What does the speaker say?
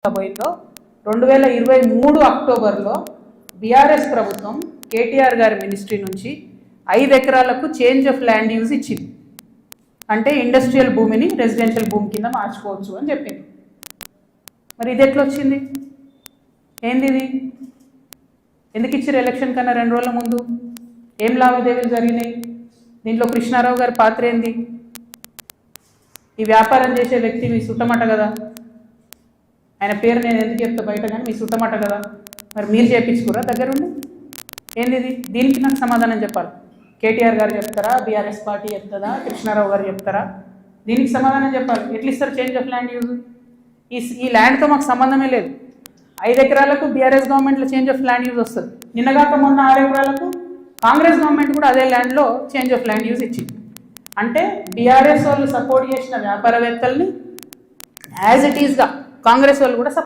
పోయిందో 2023 అక్టోబర్లో బీఆర్ఎస్ ప్రభుత్వం కేటీఆర్ గారి మినిస్ట్రీ నుంచి 5 ఎకరాలకు చేంజ్ ఆఫ్ ల్యాండ్ యూజ్ ఇచ్చింది. అంటే ఇండస్ట్రియల్ భూమిని రెసిడెన్షియల్ భూమి కింద మార్చుకోవచ్చు అని చెప్పింది. మరి ఇది ఎట్లా వచ్చింది? ఏంది ఇది? ఎందుకు ఇచ్చారు ఎలక్షన్ కన్నా 2 రోజుల ముందు? ఏం లావాదేవీలు జరిగినాయి? దీంట్లో కృష్ణారావు గారి పాత్ర ఏంది? ఈ వ్యాపారం చేసే వ్యక్తి మీ సుట్టమట కదా, ఆయన పేరు నేను ఎందుకు చెప్తా బయట, కానీ మీ సుట్టమట కదా, మరి మీరు చేయించుకోరా దగ్గరుండి? ఏంది ఇది? దీనికి నాకు సమాధానం చెప్పాలి. కేటీఆర్ గారు చెప్తారా, బీఆర్ఎస్ పార్టీ చెప్తుందా, కృష్ణారావు గారు చెప్తారా? దీనికి సమాధానం చెప్పాలి. ఎట్లా ఇస్తారు చేంజ్ ఆఫ్ ల్యాండ్ యూజ్? ఈ ల్యాండ్తో మాకు సంబంధమే లేదు. 5 ఎకరాలకు బీఆర్ఎస్ గవర్నమెంట్లో చేంజ్ ఆఫ్ ల్యాండ్ యూజ్ వస్తుంది. నిన్నగాక మొన్న 6 ఎకరాలకు కాంగ్రెస్ గవర్నమెంట్ కూడా అదే ల్యాండ్లో చేంజ్ ఆఫ్ ల్యాండ్ యూజ్ ఇచ్చింది. అంటే బీఆర్ఎస్ వాళ్ళు సపోర్ట్ చేసిన వ్యాపారవేత్తల్ని యాజ్ ఇట్ ఈస్గా కాంగ్రెస్ వాళ్ళు కూడా